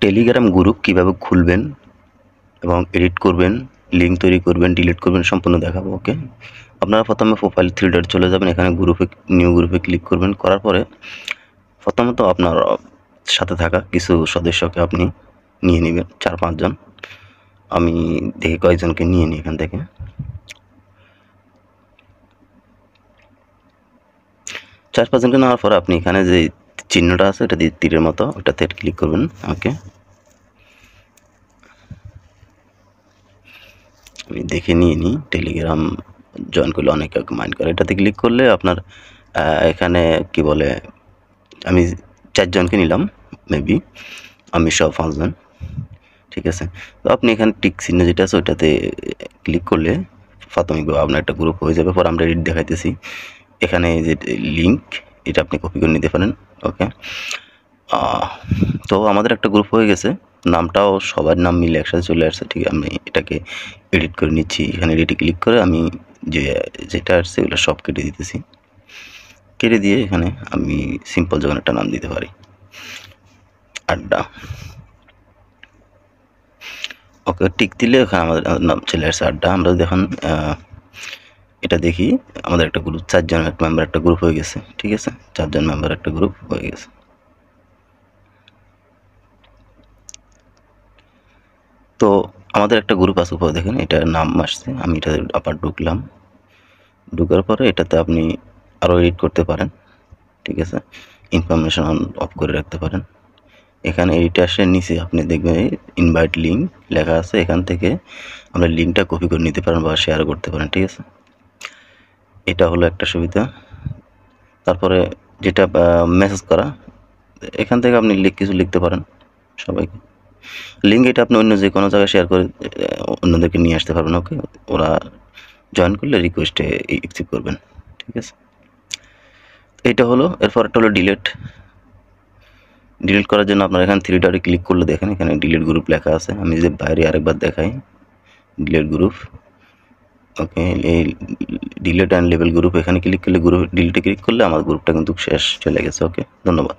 Telegram group কীভাবে খুলবেন এবং এডিট করবেন, লিঙ্ক তৈরি করবেন, ডিলিট করবেন সম্পূর্ণ দেখাবো। ওকে, আপনারা প্রথমে প্রোফাইল 3 ডট চলে যাবেন, এখানে গ্রুপে নিউ গ্রুপে ক্লিক করবেন। করার পরে প্রথমত আপনার সাথে থাকা কিছু সদস্যকে আপনি নিয়ে নেবেন, 4-5 জন। আমি দেখি কয়েকজনকে নিয়ে নিই এখান থেকে। 4-5 জনকে নেওয়ার পরে আপনি এখানে যে চিহ্নটা আছে এটা দিয়ে তীরের মতো ওটাতে ক্লিক করবেন। ওকে, আমি দেখে নিয়ে নিই। টেলিগ্রাম জয়েন করলে অনেকে মাইন্ড করে। এটাতে ক্লিক করলে আপনার এখানে কি বলে, আমি 4 জনকে নিলাম, মেবি আমি সহ 5 জন। ঠিক আছে, তো আপনি এখানে টিক চিহ্ন যেটা আছে ওইটাতে ক্লিক করলে প্রাথমিকভাবে আপনার একটা গ্রুপ হয়ে যাবে। পর আমরা এডিট দেখাইতেছি। এখানে যে লিঙ্ক এটা আপনি কপি করে নিতে পারেন। ওকে, তো আমাদের একটা গ্রুপ হয়ে গেছে, নামটাও সবার নাম মিলে একসাথে চলে আসছে। ঠিক আছে, আমি এটাকে এডিট করে নিচ্ছি। এখানে এডিটে ক্লিক করে আমি যেটা আসছে ওগুলো সব কেটে দিতেছি। কেটে দিয়ে এখানে আমি সিম্পল যখন একটা নাম দিতে পারি, আড্ডা। ওকে, টিক দিলে ওখানে আমাদের নাম চলে আসছে আড্ডা। আমরা দেখুন এটা দেখি, আমাদের একটা গ্রুপ 4 জন মেম্বার একটা গ্রুপ হয়ে গেছে। ঠিক আছে, 4 জন মেম্বার একটা গ্রুপ হয়ে গেছে। তো আমাদের একটা গ্রুপ আছে উপরে দেখেন, এটার নাম আসছে। আমি এটা আবার ঢুকলাম। ঢুকার পরে এটাতে আপনি আরও এডিট করতে পারেন। ঠিক আছে, ইনফরমেশন অন অফ করে রাখতে পারেন। এখানে এইটা আসে নিচে আপনি দেখবেন ইনভাইট লিঙ্ক লেখা আছে। এখান থেকে আমরা লিঙ্কটা কপি করে নিতে পারেন বা শেয়ার করতে পারেন। ঠিক আছে, এটা হলো একটা সুবিধা। তারপরে যেটা মেসেজ করা, এখান থেকে আপনি কিছু লিখতে পারেন সবাইকে। লিঙ্ক এটা আপনি অন্য যে কোনো জায়গায় শেয়ার করে অন্যদেরকে নিয়ে আসতে পারবেন। ওকে, ওরা জয়েন করলে রিকোয়েস্টে অ্যাকসেপ্ট করবেন। ঠিক আছে, এইটা হলো। এরপর একটা হলো ডিলিট। ডিলিট করার জন্য আপনার এখানে 3 ডটে ক্লিক করলে দেখেন এখানে ডিলিট গ্রুপ লেখা আছে। আমি যদি বাইরে আরেকবার দেখাই, ডিলিট গ্রুপ। ওকে, এই ডিলিট অ্যান্ড লেবেল গ্রুপ এখানে ক্লিক করলে গ্রুপ ডিলিটে ক্লিক করলে আমার গ্রুপটা কিন্তু শেষ চলে গেছে। ওকে, ধন্যবাদ।